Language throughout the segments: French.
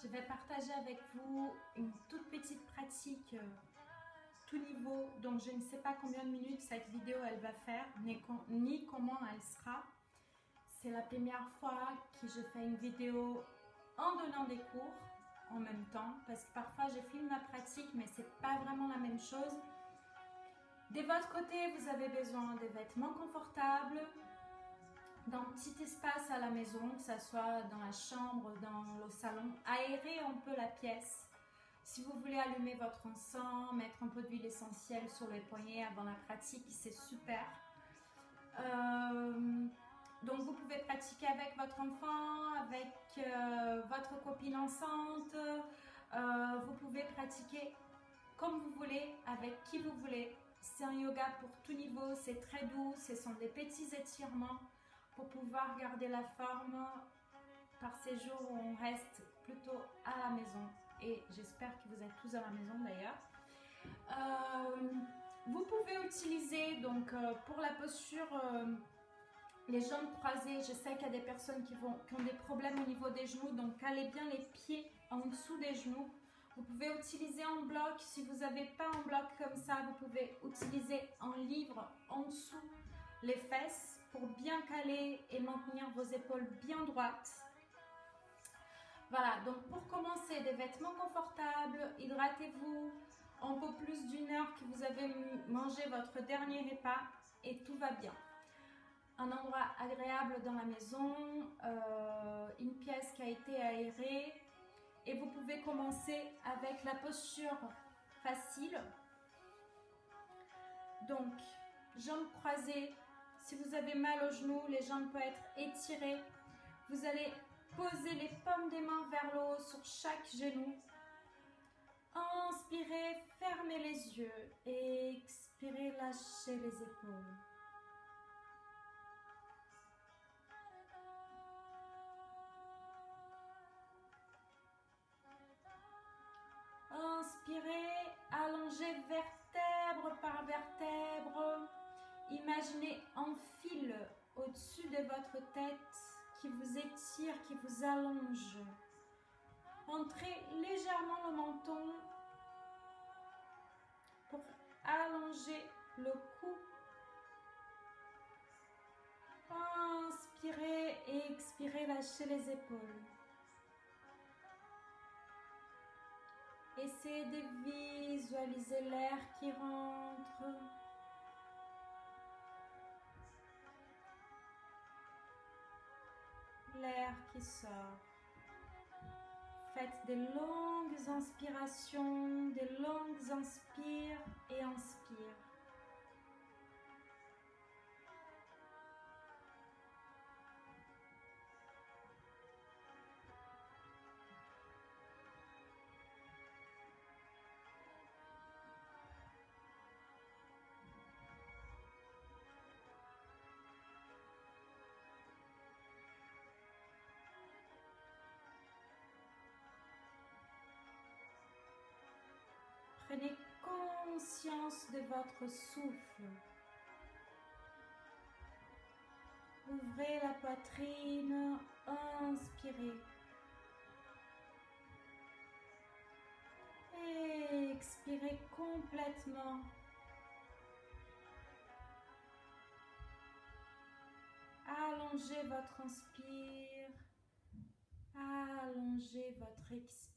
Je vais partager avec vous une toute petite pratique tout niveau, donc je ne sais pas combien de minutes cette vidéo elle va faire, ni comment elle sera. C'est la première fois que je fais une vidéo en donnant des cours en même temps, parce que parfois je filme ma pratique, mais c'est pas vraiment la même chose. De votre côté, vous avez besoin de vêtements confortables, d'un petit espace à la maison, que ce soit dans la chambre, dans le salon, aérer un peu la pièce. Si vous voulez allumer votre encens, mettre un peu d'huile essentielle sur les poignets avant la pratique, c'est super. Donc vous pouvez pratiquer avec votre enfant, avec votre copine enceinte. Vous pouvez pratiquer comme vous voulez, avec qui vous voulez. C'est un yoga pour tout niveau, c'est très doux, ce sont des petits étirements pour pouvoir garder la forme par ces jours où on reste plutôt à la maison. Et j'espère que vous êtes tous à la maison d'ailleurs. Vous pouvez utiliser donc pour la posture les jambes croisées. Je sais qu'il y a des personnes qui ont des problèmes au niveau des genoux, donc calez bien les pieds en dessous des genoux. Vous pouvez utiliser en bloc. Si vous n'avez pas un bloc comme ça, vous pouvez utiliser un livre en dessous les fesses pour bien caler et maintenir vos épaules bien droites. Voilà, donc pour commencer, des vêtements confortables, hydratez-vous un peu plus d'une heure que vous avez mangé votre dernier repas et tout va bien. Un endroit agréable dans la maison, une pièce qui a été aérée et vous pouvez commencer avec la posture facile. Donc, jambes croisées, si vous avez mal aux genoux, les jambes peuvent être étirées. Vous allez poser les paumes des mains vers le haut sur chaque genou. Inspirez, fermez les yeux. Expirez, lâchez les épaules. Inspirez, allongez vertèbre par vertèbre. Imaginez un fil au-dessus de votre tête qui vous étire, qui vous allonge. Entrez légèrement le menton pour allonger le cou. Inspirez et expirez, lâchez les épaules. Essayez de visualiser l'air qui rentre. L'air qui sort. Faites des longues inspirations, des longues inspires et inspires. Prenez conscience de votre souffle. Ouvrez la poitrine, inspirez. Et expirez complètement. Allongez votre inspire. Allongez votre expire.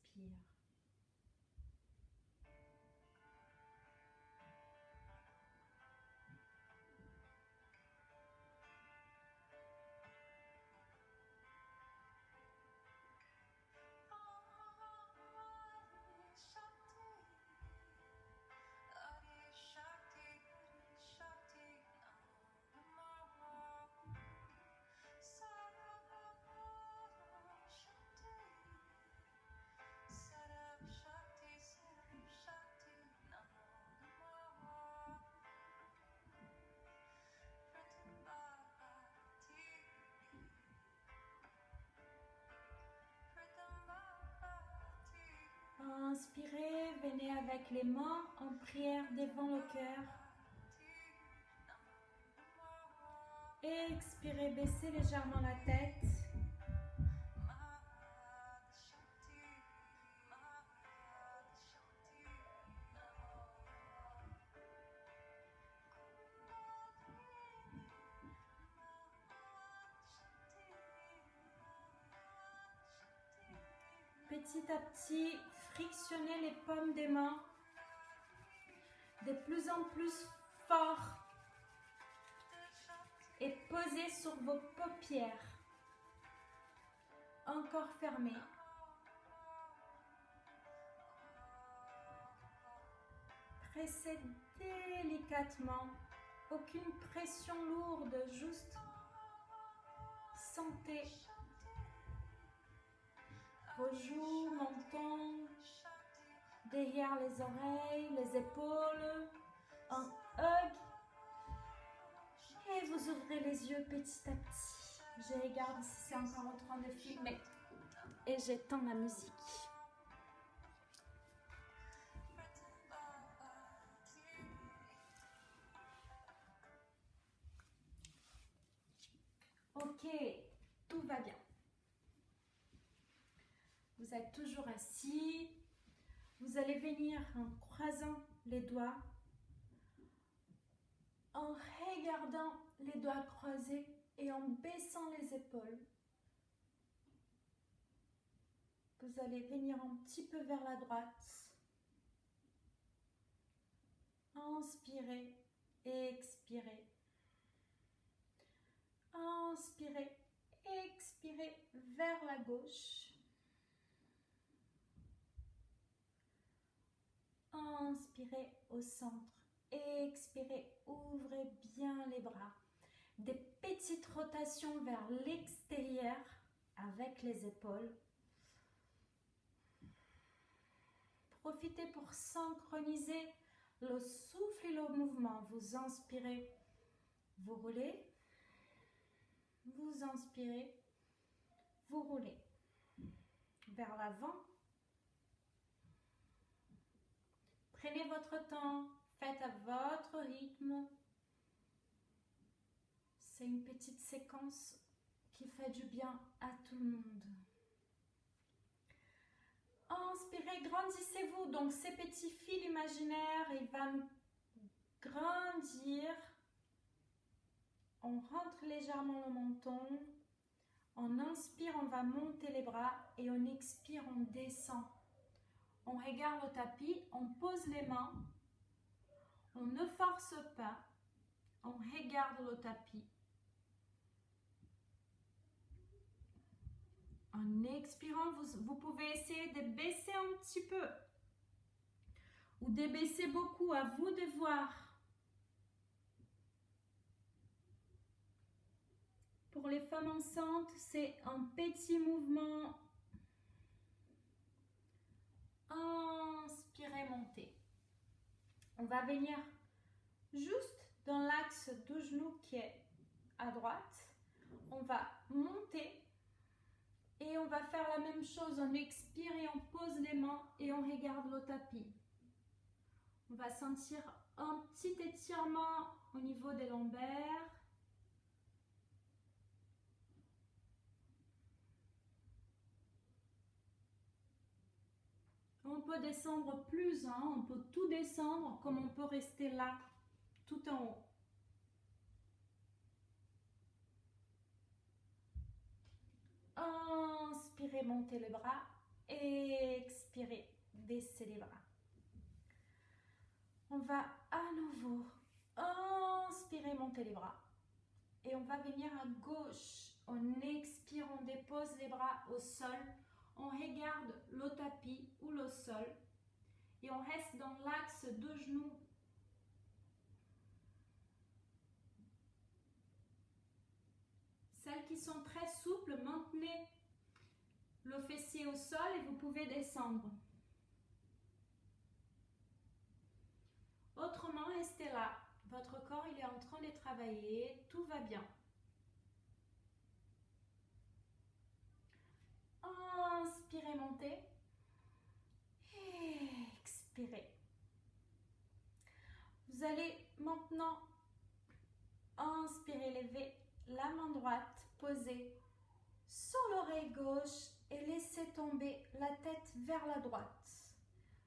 Inspirez, venez avec les mains en prière devant le cœur. Expirez, baissez légèrement la tête. petit à petit, frictionnez les paumes des mains de plus en plus fort et posez sur vos paupières, encore fermées. Pressez délicatement, aucune pression lourde, juste sentez vos joues, menton, derrière les oreilles, les épaules, un hug. Et vous ouvrez les yeux petit à petit. Je regarde si c'est encore en train de filmer. Et j'éteins la musique. Ok, tout va bien. Vous êtes toujours assis. Vous allez venir en croisant les doigts, en regardant les doigts croisés et en baissant les épaules. Vous allez venir un petit peu vers la droite. Inspirez et expirez. Inspirez, expirez vers la gauche. Inspirez au centre. Expirez, ouvrez bien les bras. Des petites rotations vers l'extérieur avec les épaules. Profitez pour synchroniser le souffle et le mouvement. Vous inspirez, vous roulez. Vous inspirez, vous roulez vers l'avant. Prenez votre temps, faites à votre rythme. C'est une petite séquence qui fait du bien à tout le monde. Inspirez, grandissez-vous. Donc ces petits fils imaginaires, ils vont grandir. On rentre légèrement le menton. On inspire, on va monter les bras et on expire, on descend. On regarde le tapis, on pose les mains. On ne force pas. On regarde le tapis. En expirant, vous pouvez essayer de baisser un petit peu ou de baisser beaucoup, à vous de voir. Pour les femmes enceintes, c'est un petit mouvement. Inspirez, montez. On va venir juste dans l'axe du genou qui est à droite. On va monter et on va faire la même chose. On expire et on pose les mains et on regarde le tapis. On va sentir un petit étirement au niveau des lombaires. On peut descendre plus, hein, on peut tout descendre comme on peut rester là, tout en haut. Inspirez, montez les bras. Expirez, baissez les bras. On va à nouveau inspirer, monter les bras. Et on va venir à gauche. On expire, on dépose les bras au sol. On regarde le tapis ou le sol. Et on reste dans l'axe de genoux. Celles qui sont très souples, maintenez le fessier au sol et vous pouvez descendre. Autrement, restez là. Votre corps, il est en train de travailler. Tout va bien. Inspirez, montez. Expirez. Vous allez maintenant inspirer, lever la main droite, poser sur l'oreille gauche et laisser tomber la tête vers la droite.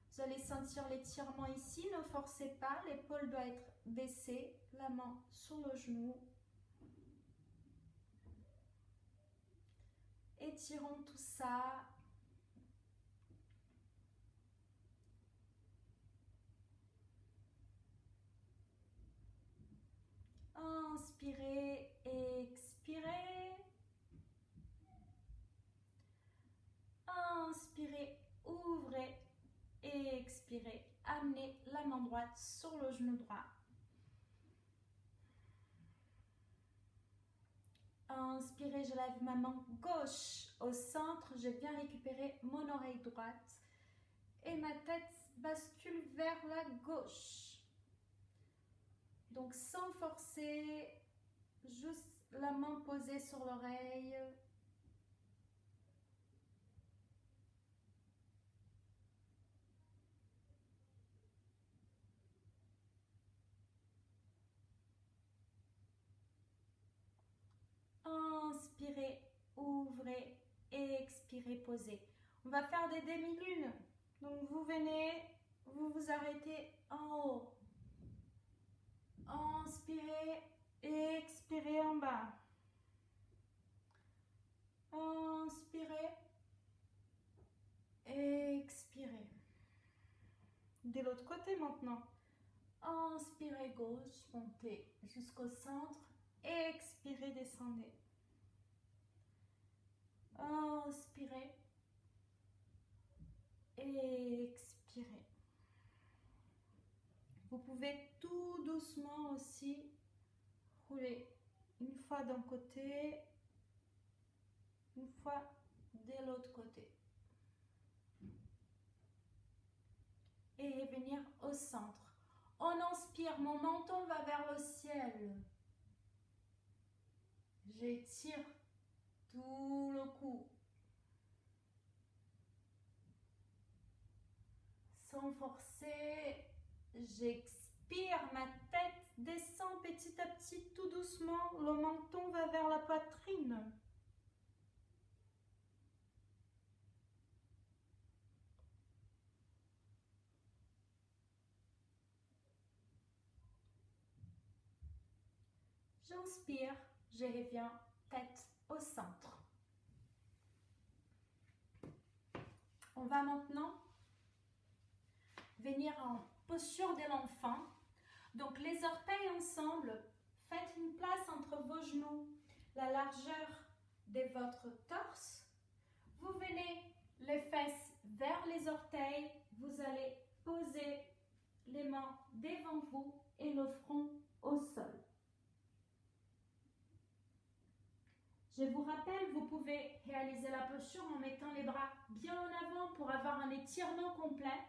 Vous allez sentir l'étirement ici, ne forcez pas, l'épaule doit être baissée, la main sur le genou. Étirons tout ça. Inspirez, expirez. Inspirez, ouvrez et expirez. Amenez la main droite sur le genou droit. Inspirez, je lève ma main gauche au centre. Je viens récupérer mon oreille droite. Et ma tête bascule vers la gauche. Donc sans forcer, juste la main posée sur l'oreille. Inspirez, ouvrez et expirez, posez. On va faire des demi-lunes. Donc vous venez, vous vous arrêtez en haut. Inspirez et expirez en bas. Inspirez et expirez. De l'autre côté maintenant. Inspirez gauche, montez jusqu'au centre. Expirez, descendez. Inspirez et expirez. Vous pouvez tout doucement aussi rouler une fois d'un côté, une fois de l'autre côté. Et venir au centre. On inspire, mon menton va vers le ciel. J'étire tout le cou. Sans forcer, j'expire, ma tête descend petit à petit, tout doucement. Le menton va vers la poitrine. J'inspire, je reviens tête au centre. On va maintenant venir en posture de l'enfant. Donc les orteils ensemble, faites une place entre vos genoux, la largeur de votre torse. Vous venez les fesses vers les orteils, vous allez poser les mains devant vous et le front au sol. Je vous rappelle, vous pouvez réaliser la posture en mettant les bras bien en avant pour avoir un étirement complet.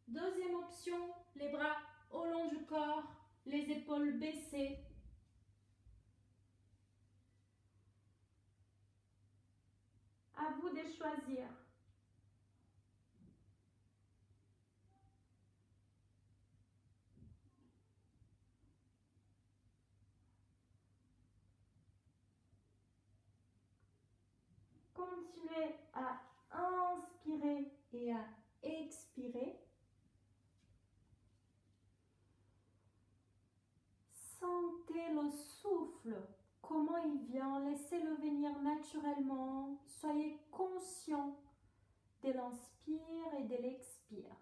Deuxième option, les bras au long du corps, les épaules baissées. À vous de choisir. Continuez à inspirer et à expirer. Sentez le souffle, comment il vient, laissez-le venir naturellement. Soyez conscient de l'inspire et de l'expire.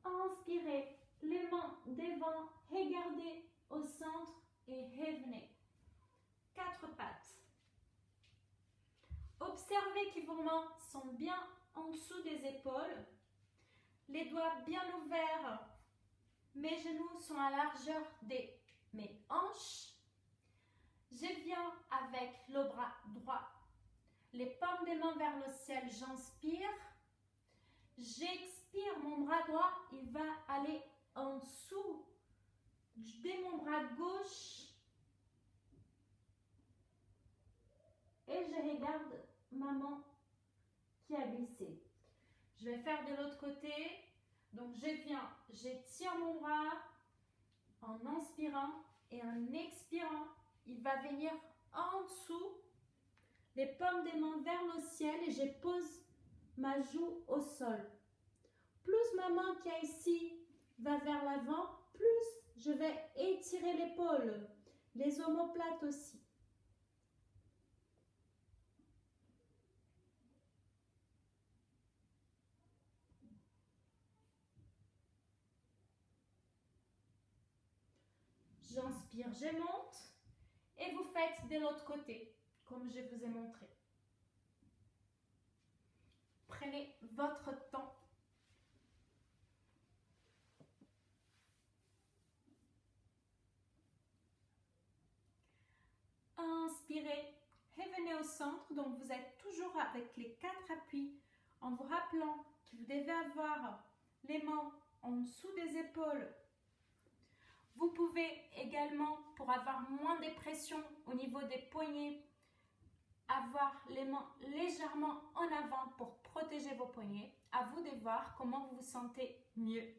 Inspirez, les mains devant, regardez au centre et revenez. 4 pattes. Observez que vos mains sont bien en dessous des épaules. Les doigts bien ouverts. Mes genoux sont à largeur de mes hanches. Je viens avec le bras droit. Les paumes des mains vers le ciel, j'inspire. J'expire, mon bras droit, il va aller en dessous de mon bras gauche. Et je regarde ma main qui a glissé. Je vais faire de l'autre côté. Donc je viens, j'étire mon bras en inspirant et en expirant. Il va venir en dessous, les paumes des mains vers le ciel et je pose ma joue au sol. Plus ma main qui est ici va vers l'avant, plus je vais étirer l'épaule, les omoplates aussi. J'inspire, je monte. Et vous faites de l'autre côté, comme je vous ai montré. Prenez votre temps. Inspirez, revenez au centre. Donc, vous êtes toujours avec les 4 appuis en vous rappelant que vous devez avoir les mains en dessous des épaules. Vous pouvez également, pour avoir moins de pression au niveau des poignets, avoir les mains légèrement en avant pour protéger vos poignets. À vous de voir comment vous vous sentez mieux.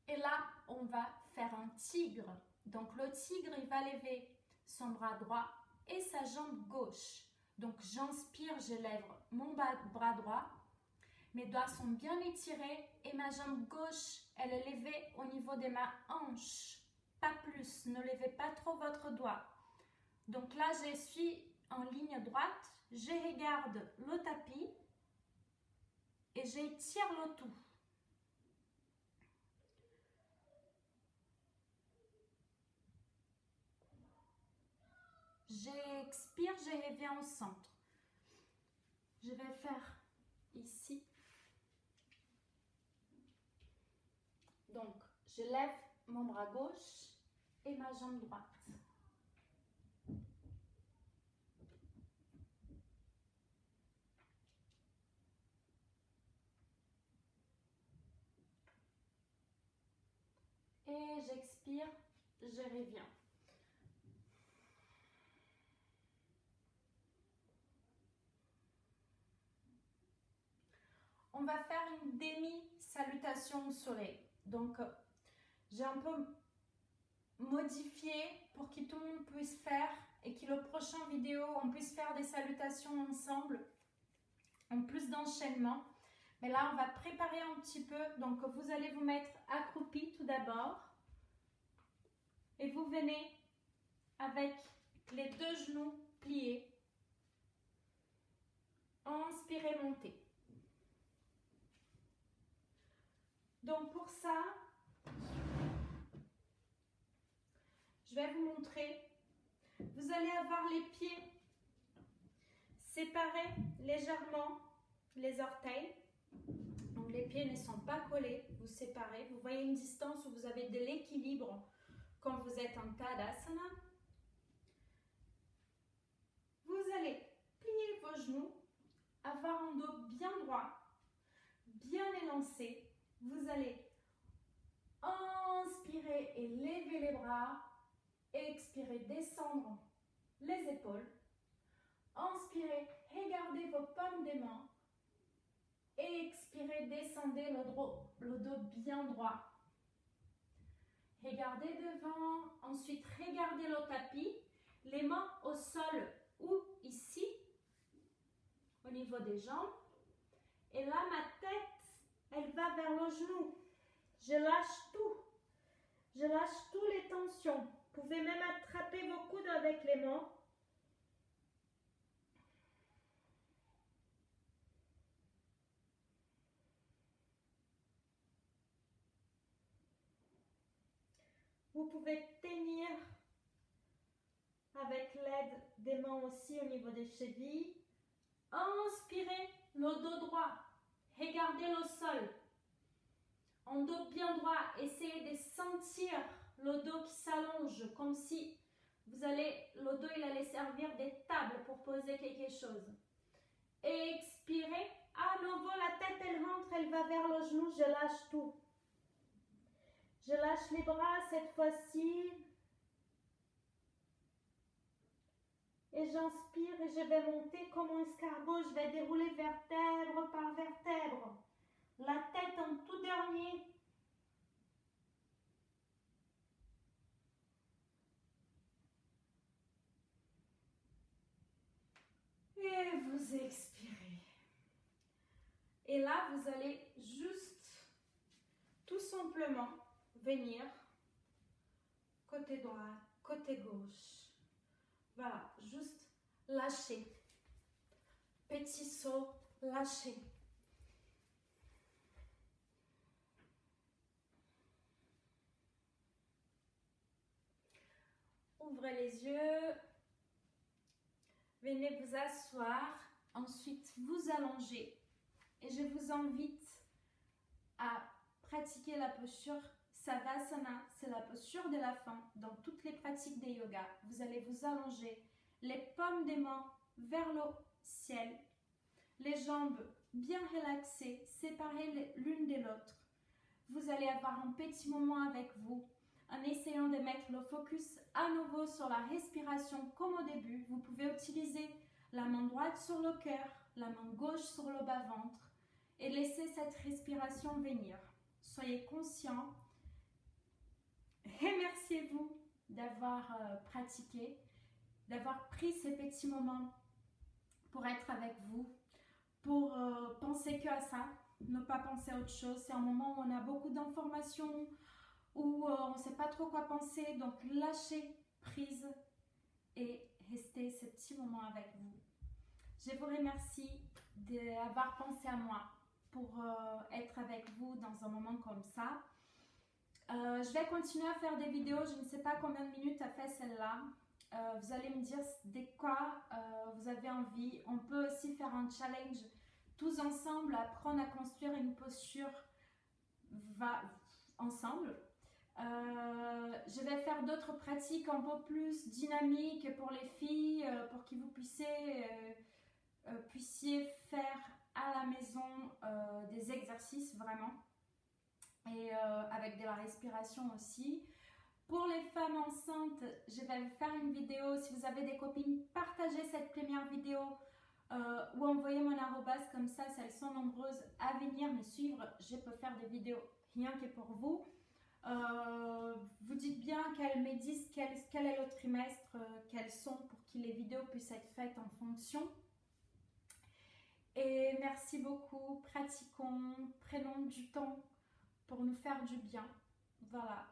Et là, on va faire un tigre. Donc le tigre, il va lever son bras droit et sa jambe gauche. Donc j'inspire, je lève mon bras droit. Mes doigts sont bien étirés et ma jambe gauche, elle est levée au niveau de ma hanche. Pas plus, ne levez pas trop votre doigt. Donc là, je suis en ligne droite, je regarde le tapis et j'étire le tout. J'expire, je reviens au centre. Je vais faire ici. Donc, je lève mon bras gauche et ma jambe droite. Et j'expire, je reviens. On va faire une demi-salutation au soleil. Donc, j'ai un peu modifié pour que tout le monde puisse faire et que le prochain vidéo, on puisse faire des salutations ensemble, en plus d'enchaînement. Mais là, on va préparer un petit peu. Donc, vous allez vous mettre accroupi tout d'abord. Et vous venez avec les 2 genoux pliés. Inspirez, montez. Donc, pour ça, je vais vous montrer. Vous allez avoir les pieds séparés légèrement, les orteils. Donc, les pieds ne sont pas collés, vous séparez. Vous voyez une distance où vous avez de l'équilibre quand vous êtes en Tadasana. Vous allez plier vos genoux, avoir un dos bien droit, bien élancé. Vous allez inspirer et lever les bras. Expirer, descendre les épaules. Inspirez, regardez vos paumes des mains. Expirez, descendez le dos bien droit. Regardez devant, ensuite regardez le tapis, les mains au sol ou ici, au niveau des jambes. Et là, ma tête, elle va vers le genou. Je lâche tout. Je lâche toutes les tensions. Vous pouvez même attraper vos coudes avec les mains. Vous pouvez tenir avec l'aide des mains aussi au niveau des chevilles. Inspirez le dos droit. Regardez le sol. En dos bien droit, essayez de sentir le dos qui s'allonge comme si le dos il allait servir de table pour poser quelque chose. Expirez. À nouveau, la tête elle rentre, elle va vers le genou. Je lâche tout. Je lâche les bras cette fois-ci. Et j'inspire et je vais monter comme un escargot. Je vais dérouler vertèbre par vertèbre. La tête en tout dernier. Et vous expirez. Et là, vous allez juste, tout simplement, venir côté droit, côté gauche. Voilà, juste lâcher. Petit saut, lâcher. Ouvrez les yeux. Venez vous asseoir. Ensuite, vous allongez. Et je vous invite à pratiquer la posture Savasana. C'est la posture de la fin dans toutes les pratiques des yogas. Vous allez vous allonger, les paumes des mains vers le ciel, les jambes bien relaxées, séparées l'une de l'autre. Vous allez avoir un petit moment avec vous en essayant de mettre le focus à nouveau sur la respiration comme au début. Vous pouvez utiliser la main droite sur le cœur, la main gauche sur le bas-ventre et laisser cette respiration venir. Soyez conscient. Remerciez-vous d'avoir pratiqué, d'avoir pris ces petits moments pour être avec vous, pour penser que à ça, ne pas penser à autre chose. C'est un moment où on a beaucoup d'informations, où on ne sait pas trop quoi penser, donc lâchez prise et restez ce petit moment avec vous. Je vous remercie d'avoir pensé à moi pour être avec vous dans un moment comme ça. Je vais continuer à faire des vidéos, je ne sais pas combien de minutes a fait celle-là. Vous allez me dire de quoi vous avez envie. On peut aussi faire un challenge tous ensemble, apprendre à construire une posture ensemble. Je vais faire d'autres pratiques un peu plus dynamiques pour les filles, pour que vous puissiez faire à la maison des exercices vraiment. Et avec de la respiration aussi. Pour les femmes enceintes, je vais faire une vidéo. Si vous avez des copines, partagez cette première vidéo ou envoyez mon arrobase comme ça. Si elles sont nombreuses à venir me suivre, je peux faire des vidéos rien que pour vous. Vous dites bien qu'elles me disent quel est le trimestre qu'elles sont pour que les vidéos puissent être faites en fonction. Et merci beaucoup. Pratiquons, prenons du temps pour nous faire du bien. Voilà.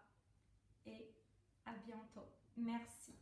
Et à bientôt. Merci.